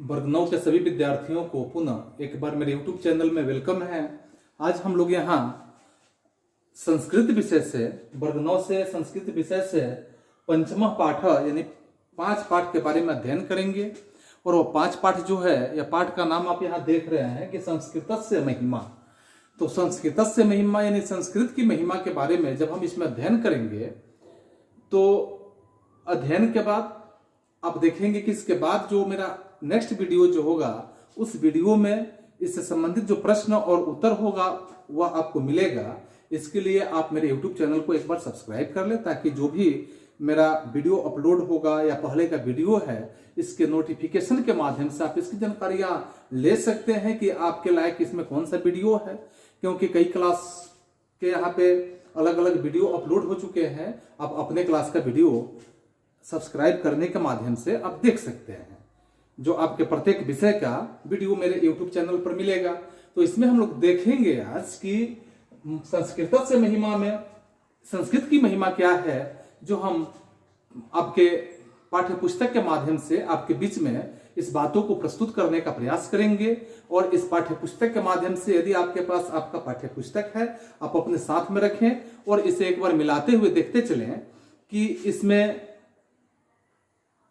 वर्ग 9 के सभी विद्यार्थियों को पुनः एक बार मेरे YouTube चैनल में वेलकम है। आज हम लोग यहाँ संस्कृत विषय से वर्ग 9 से संस्कृत विषय से पंचम पाठ यानी 5 पाठ के बारे में अध्ययन करेंगे। और वो 5 पाठ जो है या पाठ का नाम आप यहाँ देख रहे हैं कि संस्कृतस्य महिमा। तो संस्कृतस्य महिमा यानी संस्कृत की महिमा के बारे में जब हम इसमें अध्ययन करेंगे तो अध्ययन के बाद आप देखेंगे कि इसके बाद जो मेरा नेक्स्ट वीडियो जो होगा उस वीडियो में इससे संबंधित जो प्रश्न और उत्तर होगा वह आपको मिलेगा। इसके लिए आप मेरे YouTube चैनल को एक बार सब्सक्राइब कर ले ताकि जो भी मेरा वीडियो अपलोड होगा या पहले का वीडियो है इसके नोटिफिकेशन के माध्यम से आप इसकी जानकारियां ले सकते हैं कि आपके लायक इसमें कौन सा वीडियो है। क्योंकि कई क्लास के यहाँ पे अलग अलग वीडियो अपलोड हो चुके हैं। आप अपने क्लास का वीडियो सब्सक्राइब करने के माध्यम से आप देख सकते हैं जो आपके प्रत्येक विषय का वीडियो मेरे YouTube चैनल पर मिलेगा। तो इसमें हम लोग देखेंगे आज कि संस्कृत से महिमा में संस्कृत की महिमा क्या है, जो हम आपके पाठ्य पुस्तक के माध्यम से आपके बीच में इस बातों को प्रस्तुत करने का प्रयास करेंगे। और इस पाठ्य पुस्तक के माध्यम से यदि आपके पास आपका पाठ्य पुस्तक है आप अपने साथ में रखें और इसे एक बार मिलाते हुए देखते चलें कि इसमें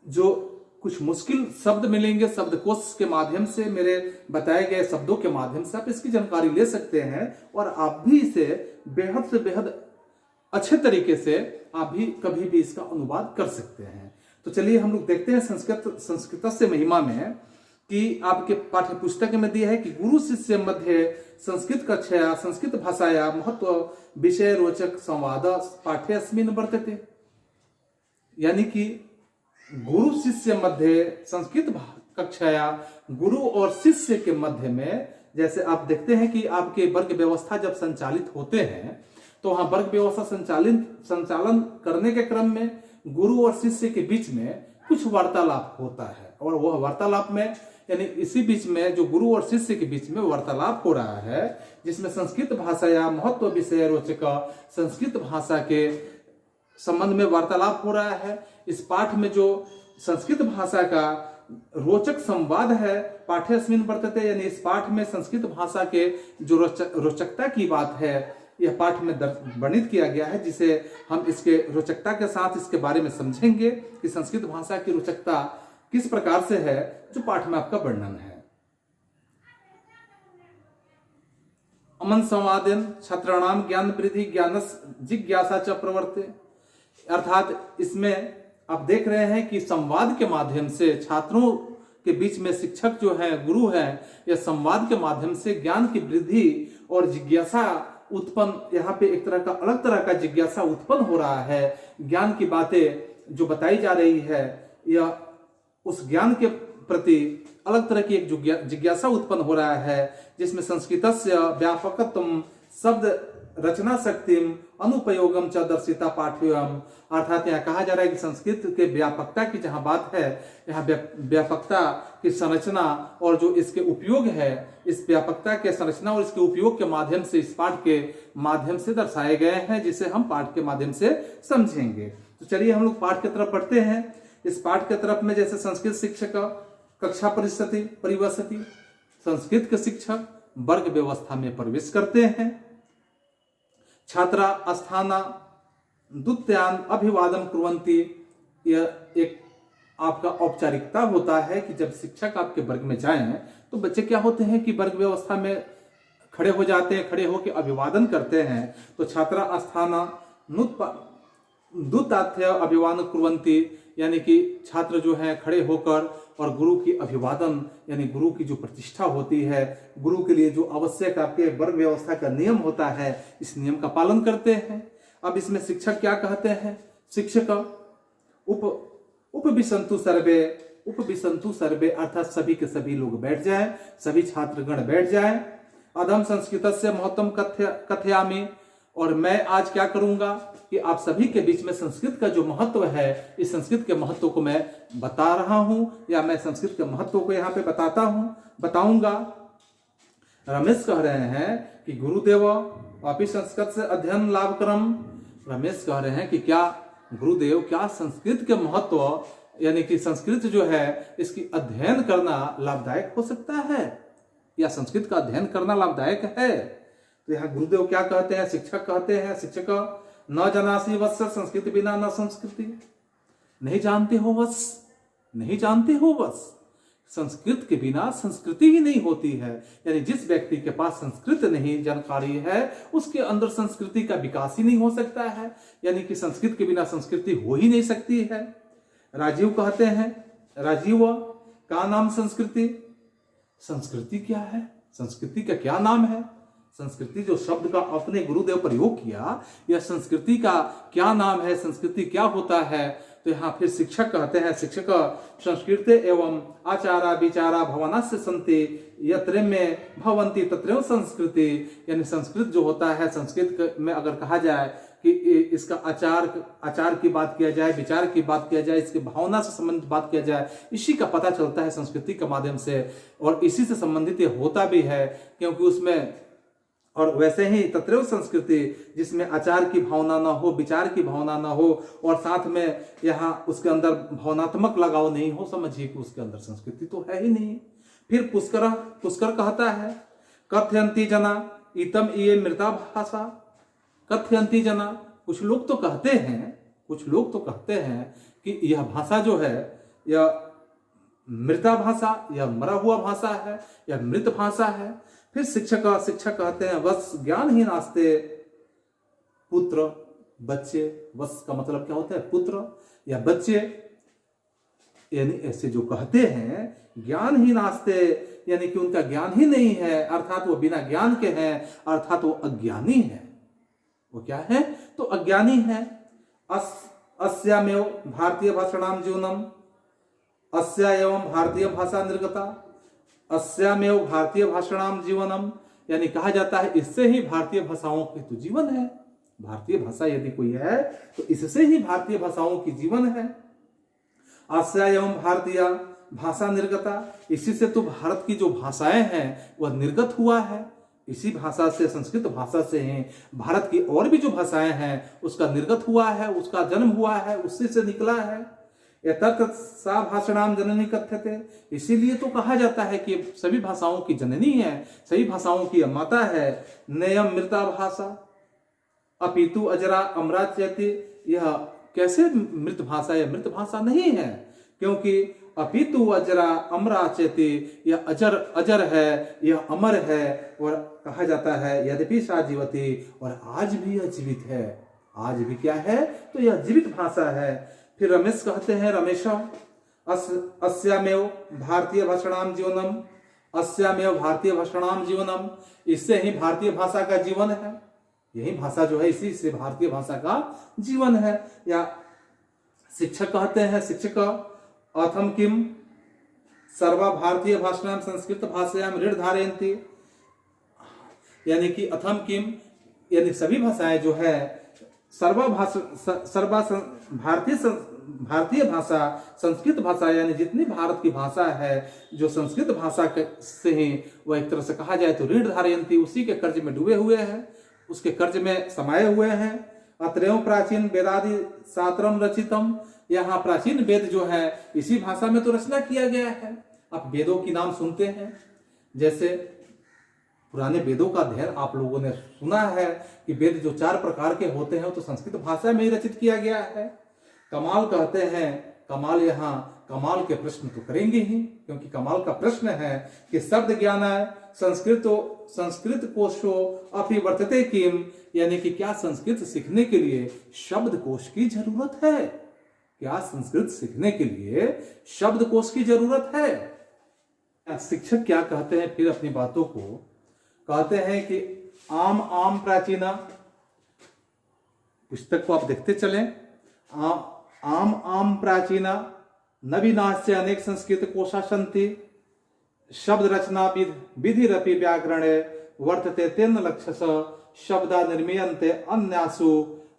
जो कुछ मुश्किल शब्द मिलेंगे शब्दकोश के माध्यम से मेरे बताए गए शब्दों के माध्यम से आप इसकी जानकारी ले सकते हैं और आप भी इसे बेहद से बेहद अच्छे तरीके से आप भी कभी भी इसका अनुवाद कर सकते हैं। तो चलिए हम लोग देखते हैं संस्कृत से महिमा में कि आपके पाठ्य पुस्तक में दिया है कि गुरु शिष्य मध्य संस्कृत कक्षाया संस्कृत भाषाया महत्व विषय रोचक संवाद पाठ्यस्मिन् वर्तते। यानी कि गुरु शिष्य मध्य संस्कृत कक्षाया गुरु और शिष्य के मध्य में, जैसे आप देखते हैं कि आपके वर्ग व्यवस्था जब संचालित होते हैं तो वहां वर्ग व्यवस्था संचालन करने के क्रम में गुरु और शिष्य के बीच में कुछ वार्तालाप होता है। और वह वार्तालाप में यानी इसी बीच में जो गुरु और शिष्य के बीच में वार्तालाप हो रहा है जिसमें संस्कृत भाषा या महत्व विषय रोचक संस्कृत भाषा के संबंध में वार्तालाप हो रहा है। इस पाठ में जो संस्कृत भाषा का रोचक संवाद है पाठ्यस्मिन् वर्तते, यानी इस पाठ में संस्कृत भाषा के जो रोचकता की बात है यह पाठ में वर्णित किया गया है, जिसे हम इसके रोचकता के साथ इसके बारे में समझेंगे कि संस्कृत भाषा की रोचकता किस प्रकार से है जो पाठ में आपका वर्णन है। अमन संवादेन छात्राणाम ज्ञान वृद्धि ज्ञानस जिज्ञासा च प्रवर्ते। अर्थात इसमें आप देख रहे हैं कि संवाद के माध्यम से छात्रों के बीच में शिक्षक जो है गुरु है या संवाद के माध्यम से ज्ञान की वृद्धि और जिज्ञासा उत्पन्न, यहाँ पे एक तरह का अलग तरह का जिज्ञासा उत्पन्न हो रहा है। ज्ञान की बातें जो बताई जा रही है या उस ज्ञान के प्रति अलग तरह की एक जिज्ञासा उत्पन्न हो रहा है जिसमें संस्कृतस्य व्यापकत्वम शब्द रचना शक्तिम अनुपयोगम च दर्शिता पाठ्यम। अर्थात यहाँ कहा जा रहा है कि संस्कृत के व्यापकता की जहाँ बात है यहाँ व्यापकता की संरचना और जो इसके उपयोग है इस व्यापकता के संरचना और इसके उपयोग के माध्यम से इस पाठ के माध्यम से दर्शाए गए हैं, जिसे हम पाठ के माध्यम से समझेंगे। तो चलिए हम लोग पाठ की तरफ पढ़ते हैं। इस पाठ के तरफ में जैसे संस्कृत शिक्षक कक्षा परिवसति, संस्कृत के शिक्षक वर्ग व्यवस्था में प्रवेश करते हैं। छात्रा अस्थाना द्वितीयान अभिवादन कुर्वन्ति। यह एक आपका औपचारिकता होता है कि जब शिक्षक आपके वर्ग में जाएं तो बच्चे क्या होते हैं कि वर्ग व्यवस्था में खड़े हो जाते हैं, खड़े होकर अभिवादन करते हैं। तो छात्रा अस्थाना द्वितीय अभिवादन कुर्वन्ति, यानी कि छात्र जो है खड़े होकर और गुरु की अभिवादन यानी गुरु की जो प्रतिष्ठा होती है, गुरु के लिए जो आवश्यक आपके वर्ग व्यवस्था का नियम होता है इस नियम का पालन करते हैं। अब इसमें शिक्षक क्या कहते हैं, शिक्षक उपविशन्तु सर्वे अर्थात सभी के सभी लोग बैठ जाएं, सभी छात्रगण बैठ जाएं। अधम संस्कृतस्य महत्वम कथयामि, और मैं आज क्या करूंगा कि आप सभी के बीच में संस्कृत का जो महत्व है इस संस्कृत के महत्व को मैं बता रहा हूं या मैं संस्कृत के महत्व को यहाँ पे बताऊंगा। रमेश कह रहे हैं कि गुरुदेव वापिस संस्कृत से अध्ययन लाभ करम। रमेश कह रहे हैं कि क्या गुरुदेव क्या संस्कृत के महत्व यानी कि संस्कृत जो है इसकी अध्ययन करना लाभदायक हो सकता है, या संस्कृत का अध्ययन करना लाभदायक है। तो यहाँ गुरुदेव क्या कहते हैं, शिक्षक कहते हैं, शिक्षक न जनासी वत्स संस्कृत बिना न संस्कृति। नहीं जानते हो वत्स, नहीं जानते हो वत्स, संस्कृत के बिना संस्कृति ही नहीं होती है। यानी जिस व्यक्ति के पास संस्कृत नहीं जानकारी है उसके अंदर संस्कृति का विकास ही नहीं हो सकता है। यानी कि संस्कृत के बिना संस्कृति हो ही नहीं सकती है। राजीव कहते हैं, राजीव का नाम संस्कृति। संस्कृति क्या है, संस्कृति का क्या नाम है? संस्कृति जो शब्द का अपने गुरुदेव प्रयोग किया, यह संस्कृति का क्या नाम है, संस्कृति क्या होता है? तो यहाँ फिर शिक्षक कहते हैं, शिक्षक संस्कृत एवं आचारा विचारा भवनस्य संति यत्र में भवंती तत्रैव संस्कृति। यानी संस्कृत जो होता है, संस्कृत में अगर कहा जाए कि इसका आचार की बात किया जाए, विचार की बात किया जाए, इसकी भावना से संबंधित बात किया जाए, इसी का पता चलता है संस्कृति के माध्यम से, और इसी से संबंधित ये होता भी है, क्योंकि उसमें और वैसे ही तत्रैव संस्कृति, जिसमें आचार की भावना ना हो, विचार की भावना ना हो, और साथ में यहाँ उसके अंदर भावनात्मक लगाव नहीं हो, समझिए कि उसके अंदर संस्कृति तो है ही नहीं। फिर पुष्कर कहता है, कथयंती जना इतम ये मृता भाषा। कथयंती जना, कुछ लोग तो कहते हैं कि यह भाषा जो है यह मृता भाषा, यह मरा हुआ भाषा है, यह मृत भाषा है। फिर शिक्षक कहते हैं, वत्स ज्ञानहीन आस्ते पुत्र बच्चे। वत्स का मतलब क्या होता है, पुत्र या बच्चे। यानी ऐसे जो कहते हैं ज्ञानहीन आस्ते, यानी कि उनका ज्ञान ही नहीं है, अर्थात वो बिना ज्ञान के हैं, अर्थात वो अज्ञानी है। वो क्या है, तो अज्ञानी है। अस्यामेव भारतीय भाषाणाम जीवनम, अस्या एवं भारतीय भाषा निर्गता, अस्यामेव भारतीय भाषाणाम जीवनम। यानी कहा जाता है इससे ही भारतीय भाषाओं की तो जीवन है। भारतीय भाषा यदि कोई है तो इससे ही भारतीय भाषाओं की जीवन है। अस्या एवं भारतीय भाषा निर्गता, इसी से तो भारत की जो भाषाएं हैं वह निर्गत हुआ है। इसी भाषा से, संस्कृत भाषा से ही भारत की और भी जो भाषाएं हैं उसका निर्गत हुआ है, उसका जन्म हुआ है, उसी से निकला है। यतत सा भाषाणाम जननी कथ्यते, इसीलिए तो कहा जाता है कि सभी भाषाओं की जननी है, सभी भाषाओं की माता है। नयम मृता भाषा अपितु अजरा अमरा चेति, यह कैसे मृत भाषा है, मृत भाषा नहीं है, क्योंकि अपितु अजरा अमरा चेति, यह अजर है, यह अमर है। और कहा जाता है यद्यपि सा जीवती, और आज भी यह जीवित है। आज भी क्या है, तो यह जीवित भाषा है। फिर रमेश कहते हैं, रमेशा अस्यामेव भारतीय भाषाणाम जीवनम, अस्यामेव भारतीय भाषाणाम जीवनम, इससे ही भारतीय भाषा का जीवन है। यही भाषा जो है इसी से भारतीय भाषा का जीवन है। या शिक्षक कहते हैं, शिक्षक अथम किम सर्वा भारतीय भाषाणाम संस्कृत भाषायाम ऋण धारयन्ति, यानी कि अथम किम, यानी सभी भाषाएं जो है भारतीय भाषा, संस्कृत भाषा, यानी जितनी भारत की भाषा है जो संस्कृत भाषा से ही वह एक तरह से कहा जाए तो ऋण धारयन्ति, उसी के कर्ज में डूबे हुए हैं, उसके कर्ज में समाये हुए हैं। अत्रैव प्राचीन वेदादि शास्त्रम रचितम, यहाँ प्राचीन वेद जो है इसी भाषा में तो रचना किया गया है। आप वेदों की नाम सुनते हैं, जैसे पुराने वेदों का अध्ययन आप लोगों ने सुना है कि वेद जो 4 प्रकार के होते हैं तो संस्कृत भाषा में ही रचित किया गया है। कमाल कहते हैं, कमाल, यहाँ कमाल के प्रश्न तो करेंगे ही, क्योंकि कमाल का प्रश्न है कि शब्द ज्ञान संस्कृत कोशो अपि वर्तते किम, यानी कि क्या संस्कृत सीखने के लिए शब्द कोश की जरूरत है? क्या संस्कृत सीखने के लिए शब्द कोश की जरूरत है? शिक्षक क्या कहते हैं फिर अपनी बातों को, कहते हैं कि आम प्राचीना, पुस्तक को आप देखते चलें, आम प्राचीना नवीनास्य अनेक संस्कृत कोशा सन्ति, शब्द रचना विधिरपि व्याकरणे वर्तते तेन लक्ष्यस शब्दा निर्मीयन्ते अन्यासु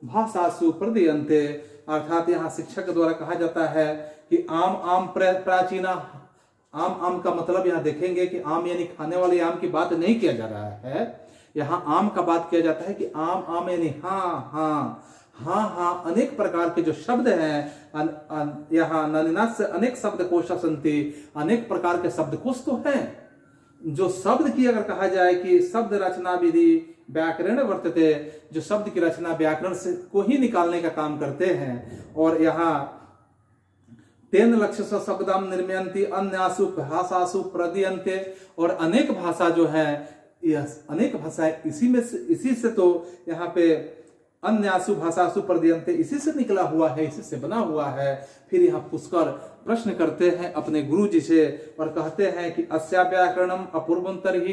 भाषासु प्रदीयन्ते। अर्थात यहाँ शिक्षक द्वारा कहा जाता है कि आम प्राचीना, आम का मतलब यहाँ देखेंगे कि आम यानी खाने वाले आम की बात नहीं किया जा रहा है, यहाँ आम का बात किया जाता है कि आम यानी हाँ, हाँ हाँ, अनेक प्रकार के जो शब्द हैं यहाँ नलिनाथ से अनेक शब्दकोश सन्ति, अनेक प्रकार के शब्दकोश तो हैं। जो शब्द की अगर कहा जाए कि शब्द रचना विधि व्याकरण वर्तते, जो शब्द की रचना व्याकरण से को ही निकालने का काम करते हैं। और यहाँ तेन लक्ष्य से शब्दम निर्मयंती अन्यासु भाषासु प्रदीयन्ते, और अनेक भाषा जो है, यह अनेक भाषाएं इसी से तो यहाँ पे अन्यासु भाषासु प्रदीयन्ते इसी से निकला हुआ है, इसी से बना हुआ है। फिर यहाँ पुष्कर प्रश्न करते हैं अपने गुरु जी से और कहते हैं कि अस्या व्याकरणम अपूर्वम तरहि,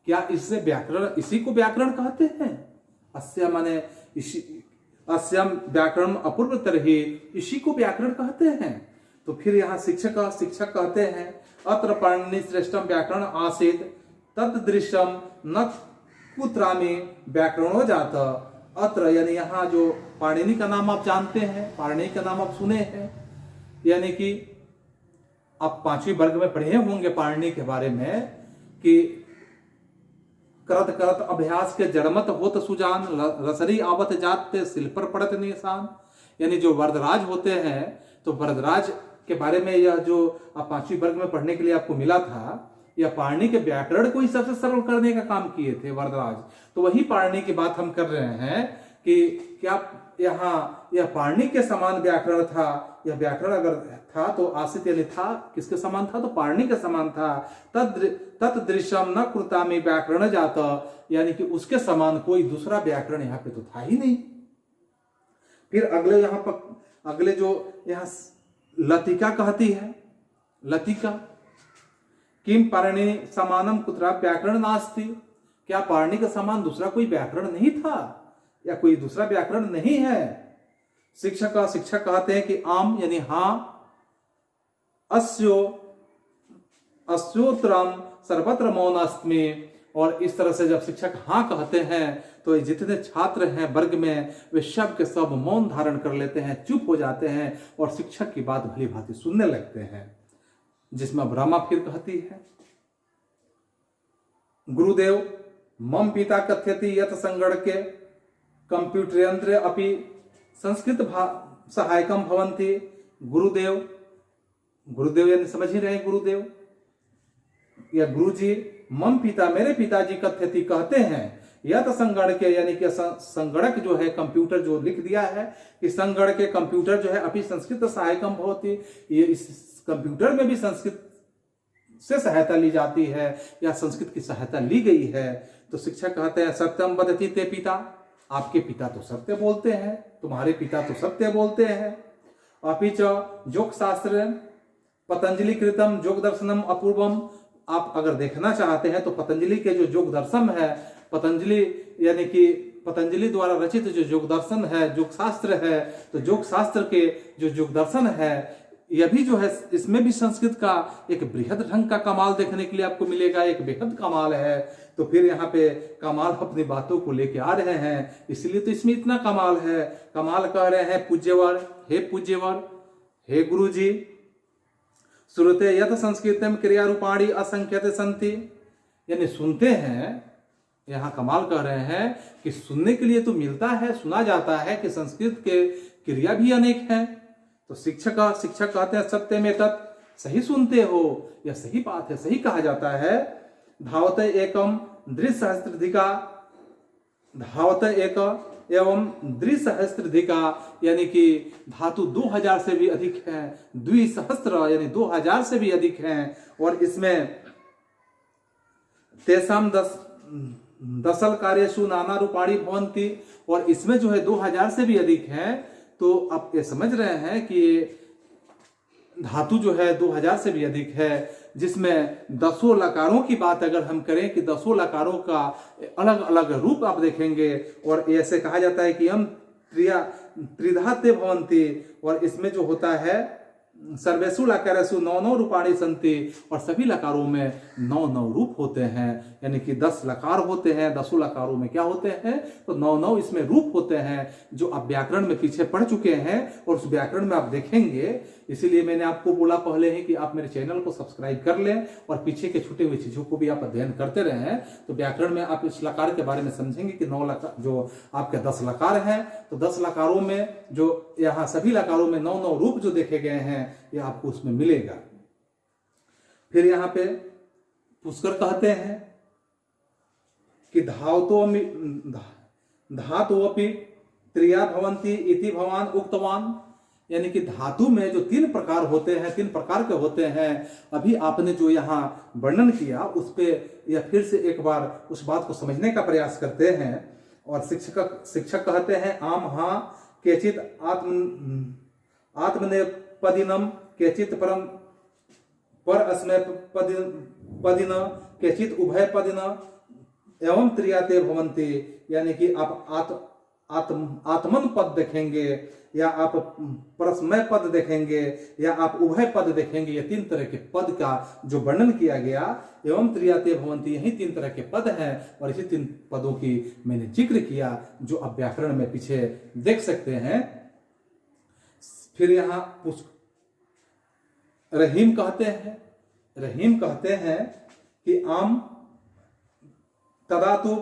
क्या इससे व्याकरण, इसी को व्याकरण कहते हैं? अस्या माने इसी, अस्यम व्याकरण अपूर्व तरहि, इसी को व्याकरण कहते हैं। तो फिर यहाँ शिक्षक कहते हैं अत्र पाणिनि श्रेष्ठम व्याकरण आसीत तदृश्यम न कुत्रामि व्याकरणो जात। अत्र यानी यहाँ जो पाणिनि का नाम आप जानते हैं, पाणिनि का नाम आप सुने हैं, यानी कि आप 5वीं वर्ग में पढ़े होंगे पाणिनि के बारे में कि करत करत अभ्यास के जड़मत होत सुजान, रसरी आवत जात शिल पर पड़त निशान। यानी जो वरदराज होते हैं, तो वरदराज के बारे में यह जो आप 5वीं वर्ग में पढ़ने के लिए आपको मिला था, यह पाणिनि के व्याकरण को ही सबसे सरल करने का काम किए थे वरदराज। तो वही पाणिनि की बात हम कर रहे हैं कि क्या यहाँ यह पाणिनि के समान व्याकरण था, यह व्याकरण अगर था तो आसित यानी था किसके समान था? तो पाणिनि के समान था। तदृश्यम न कृतामि व्याकरण जात, यानी कि उसके समान कोई दूसरा व्याकरण यहाँ पे तो था ही नहीं। फिर अगले यहाँ पर अगले जो यहाँ लतिका कहती है, लतिका किम पाणिनि समानम कुत्रा व्याकरण नास्ति, क्या पाणिनि के समान दूसरा कोई व्याकरण नहीं था या कोई दूसरा व्याकरण नहीं है? शिक्षक कहते हैं कि आम यानी हाँ, अस्योत्रम सर्वत्र मौनास्मि। और इस तरह से जब शिक्षक हाँ कहते हैं तो जितने छात्र हैं वर्ग में वे सब के सब मौन धारण कर लेते हैं, चुप हो जाते हैं और शिक्षक की बात भली भांति सुनने लगते हैं। जिसमें ब्रह्मा फिर कहती है गुरुदेव मम पिता कथ्यति यत संगणके कंप्यूटर यंत्र अपि संस्कृत सहायकम भवन्ति। गुरुदेव यानी समझ ही रहे, गुरुदेव या गुरुजी, मम पिता मेरे पिताजी कथ्यति कहते हैं, यत संगणके यानी कि संगणक जो है कंप्यूटर जो लिख दिया है कि संगणके कंप्यूटर जो है अपि संस्कृत सहायकम भवति, ये इस कंप्यूटर में भी संस्कृत से सहायता ली जाती है या संस्कृत की सहायता ली गई है। तो शिक्षक कहते हैं सत्यम वदति ते पिता, आपके पिता तो सत्य बोलते हैं, तुम्हारे पिता तो सत्य बोलते हैं। अपिच योग शास्त्र पतंजलि कृतम योग दर्शनम अपूर्वम, आप अगर देखना चाहते हैं तो पतंजलि के जो योग दर्शन है, पतंजलि यानी कि पतंजलि द्वारा रचित जो योग दर्शन है, योग शास्त्र है, तो योग शास्त्र के जो योग दर्शन है यह भी जो है इसमें भी संस्कृत का एक बृहद ढंग का कमाल देखने के लिए आपको मिलेगा, एक बेहद कमाल है। तो फिर यहाँ पे कमाल अपनी बातों को लेके आ रहे हैं, इसलिए तो इसमें इतना कमाल है। कमाल कह रहे हैं पूज्यवर, हे पूज्यवर, हे गुरुजी, श्रुते यथ संस्कृतम क्रिया रूपाणी असंख्यत संति, यानी सुनते हैं, यहाँ कमाल कह रहे हैं कि सुनने के लिए तो मिलता है, सुना जाता है कि संस्कृत के क्रिया भी अनेक हैं। तो शिक्षक कहते हैं सत्य में तत्, सही सुनते हो, यह सही बात है, सही कहा जाता है। धावत एकम द्विसहस्राधिका, धावत एक एवं द्विसहस्राधिका यानी कि धातु 2000 से भी अधिक है, द्विसहस्त्र यानी 2000 से भी अधिक है। और इसमें तेसाम दसल कार्यसु नाना रूपाणी भवंती, और इसमें जो है 2000 से भी अधिक है। तो आप ये समझ रहे हैं कि धातु जो है 2000 से भी अधिक है, जिसमें 10 लकारों की बात अगर हम करें कि 10 लकारों का अलग अलग रूप आप देखेंगे। और ऐसे कहा जाता है कि हम त्रिधाते भवंती, और इसमें जो होता है सर्वेसु लकारेसु 9 रूपाणी संति, और सभी लकारों में 9 रूप होते हैं, यानी कि 10 लकार होते हैं, 10 लकारों में क्या होते हैं तो 9 इसमें रूप होते हैं, जो आप व्याकरण में पीछे पढ़ चुके हैं। और उस व्याकरण में आप देखेंगे इसीलिए मैंने आपको बोला पहले ही कि आप मेरे चैनल को सब्सक्राइब कर लें और पीछे के छूटे हुए चीजों को भी आप अध्ययन करते रहें। तो व्याकरण में आप इस लकार के बारे में समझेंगे कि 9 लकार जो आपके 10 लकार हैं, तो 10 लकारों में जो यहाँ सभी लकारों में 9 रूप जो देखे गए हैं ये आपको उसमें मिलेगा। फिर यहाँ पे पुष्कर कहते हैं कि धातुअपि त्रिया भवन्ति इति भवान उक्तवान, यानी कि धातु में जो 3 प्रकार होते हैं, 3 प्रकार के होते हैं, अभी आपने जो यहाँ वर्णन किया उस पे या फिर से एक बार उस बात को समझने का प्रयास करते हैं। और शिक्षक कहते हैं आम हा केचित आत्मनेपदिनम केचित परम पर अस्मय पदिन केचित उभय पदिन एवं त्रियाते भवन्ति, यानी कि आप आत्मन पद देखेंगे या आप परस्मय पद देखेंगे या आप उभय पद देखेंगे। ये 3 तरह के पद का जो वर्णन किया गया, एवं त्रियाते भवन्ति, यही 3 तरह के पद हैं और इसी 3 पदों की मैंने जिक्र किया जो आप व्याकरण में पीछे देख सकते हैं। फिर यहाँ रहीम कहते हैं कि आम तदा तो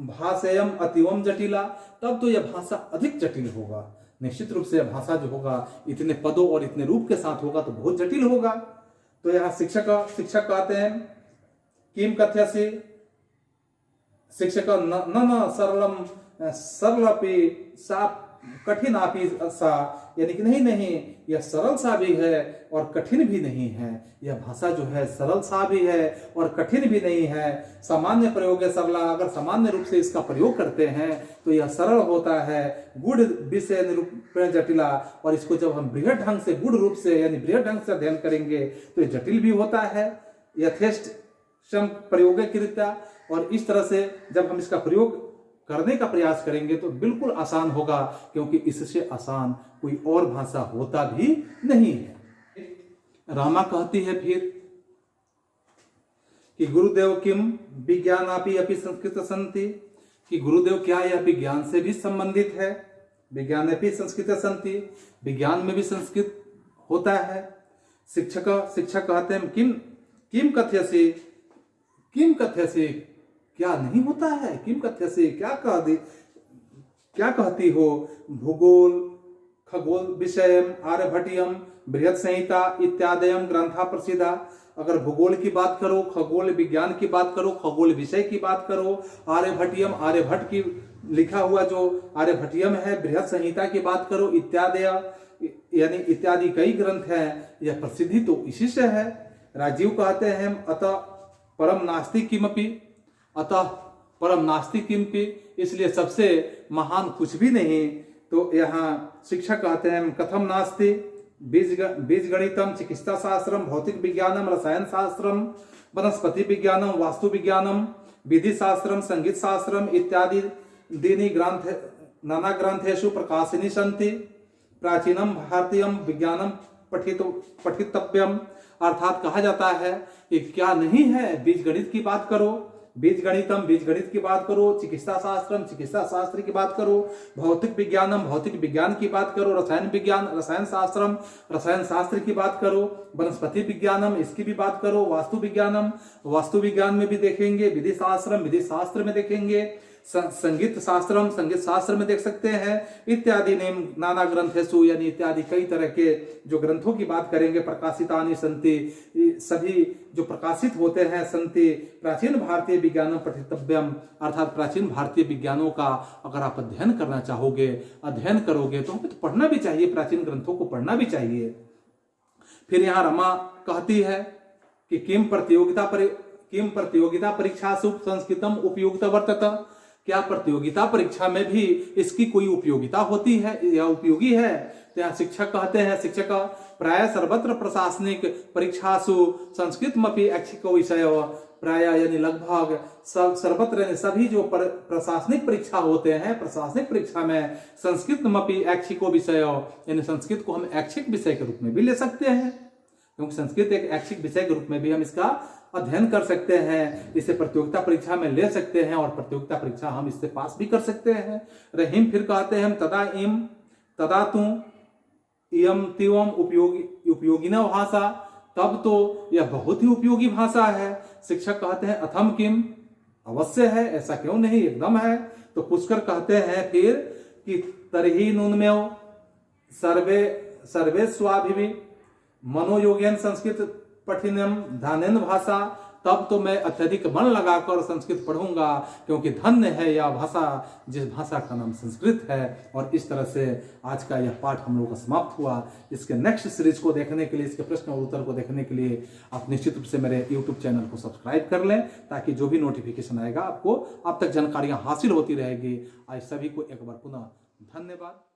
भाषेयम अतिवम जटिला, तब तो यह भाषा अधिक जटिल होगा। निश्चित रूप से यह भाषा जो होगा इतने पदों और इतने रूप के साथ होगा तो बहुत जटिल होगा। तो यहाँ शिक्षक कहते हैं किम कथ्यसि, शिक्षक न सरलम सरलपि सा कठिनापि सा, यानी कि नहीं यह सरल सा भी है और कठिन भी नहीं है। यह भाषा जो है सरल सा भी है और कठिन भी नहीं है। सामान्य प्रयोग है सरला, अगर सामान्य रूप से इसका प्रयोग करते हैं तो यह सरल होता है। गुढ़ विषय निरूपण जटिला, और इसको जब हम बृहद ढंग से गुढ़ रूप से यानी बृहद ढंग से अध्ययन करेंगे तो यह जटिल भी होता है। यथेष्ट सम प्रयोग कृत्या, और इस तरह से जब हम इसका प्रयोग करने का प्रयास करेंगे तो बिल्कुल आसान होगा, क्योंकि इससे आसान कोई और भाषा होता भी नहीं है। रामा कहती है फिर कि गुरुदेव किम विज्ञानापि अपि संस्कृत संति, कि गुरुदेव क्या यह विज्ञान से भी संबंधित है। विज्ञान अपि संस्कृत संति, विज्ञान में भी संस्कृत होता है। शिक्षक कहते हैं किम कथ्यसि, क्या नहीं होता है। किम कथ्यसि, क्या कहती हो। भूगोल खगोल विषयम आर्यभट्टियम बृहत संहिता इत्यादयम ग्रंथा प्रसिद्धा। अगर भूगोल की बात करो, खगोल विज्ञान की बात करो, खगोल विषय की बात करो, आर्यभट्टियम आर्यभट्ट की लिखा हुआ जो आर्यभट्टियम है, बृहत संहिता की बात करो, इत्यादय यानी इत्यादि कई ग्रंथ हैं, यह प्रसिद्धि तो इसी से है। राजीव कहते हैं अतः परम नास्ति किमपि, अतः परम नास्ति किमपि, इसलिए सबसे महान कुछ भी नहीं। तो यहाँ शिक्षक कहते हैं कथम नास्ति, बीज गणितम चिकित्सा शास्त्रम भौतिक विज्ञानम रसायन शास्त्रम वनस्पति विज्ञानम वास्तु विज्ञानम विधि शास्त्रम संगीत शास्त्रम इत्यादि दीनी ग्रंथ नाना ग्रंथेषु प्रकाशिनी सन्ति। प्राचीनम भारतीयम विज्ञानम पठितव्यम, अर्थात कहा जाता है कि क्या नहीं है। बीज गणित की बात करो, बीज गणित की बात करो, चिकित्सा शास्त्रम चिकित्सा शास्त्र की बात करो, भौतिक विज्ञानम भौतिक विज्ञान की बात करो, रसायन विज्ञान रसायन शास्त्रम रसायन शास्त्र की बात करो, वनस्पति विज्ञानम इसकी भी बात करो, वास्तु विज्ञानम वास्तु विज्ञान में भी देखेंगे, विधि शास्त्रम विधि शास्त्र में देखेंगे, संगीत शास्त्रम संगीत शास्त्र में देख सकते हैं, इत्यादि नेम नाना ग्रंथेषु यानी इत्यादि कई तरह के जो ग्रंथों की बात करेंगे। प्रकाशितानि सन्ति, सभी जो प्रकाशित होते हैं, सन्ति प्राचीन भारतीय विज्ञानम पठितव्यम, अर्थात प्राचीन भारतीय विज्ञानों का अगर आप अध्ययन करना चाहोगे, अध्ययन करोगे तो हमें तो पढ़ना भी चाहिए, प्राचीन ग्रंथों को पढ़ना भी चाहिए। फिर यहाँ रमा कहती है कि किम प्रतियोगिता परीक्षासु संस्कृतम उपयुक्त वर्तते, क्या प्रतियोगिता परीक्षा में भी इसकी कोई उपयोगिता होती है या उपयोगी है। तो यहाँ शिक्षक कहते हैं प्राय सर्वत्र प्रशासनिक परीक्षासु संस्कृतमपि ऐच्छिको विषय, प्राय यानी लगभग सर्वत्र यानी सभी जो प्रशासनिक परीक्षा होते हैं, प्रशासनिक परीक्षा में संस्कृतमपि ऐच्छिको विषय यानी संस्कृत को हम ऐच्छिक विषय के रूप में भी ले सकते हैं, क्योंकि संस्कृत एक ऐच्छिक विषय के रूप में भी हम इसका अध्ययन कर सकते हैं। इसे प्रतियोगिता परीक्षा में ले सकते हैं और प्रतियोगिता परीक्षा हम इससे पास भी कर सकते हैं। रहीम फिर कहते हैं तदा तू इयम तिवम उपयोगी न भाषा, तब तो यह बहुत ही उपयोगी भाषा है। शिक्षक कहते हैं अथम किम, अवश्य है, ऐसा क्यों नहीं, एकदम है। तो पुष्कर कहते हैं फिर कि तरही नुनमेव सर्वे सर्वेस्वाभिवि मनोयोगेन संस्कृत पठिनम धनेन भाषा, तब तो मैं अत्यधिक मन लगाकर संस्कृत पढ़ूंगा, क्योंकि धन्य है यह भाषा जिस भाषा का नाम संस्कृत है। और इस तरह से आज का यह पाठ हम लोगों का समाप्त हुआ। इसके नेक्स्ट सीरीज को देखने के लिए, इसके प्रश्न और उत्तर को देखने के लिए आप निश्चित रूप से मेरे यूट्यूब चैनल को सब्सक्राइब कर लें, ताकि जो भी नोटिफिकेशन आएगा आपको अब तक जानकारियां हासिल होती रहेगी। आज सभी को एक बार पुनः धन्यवाद।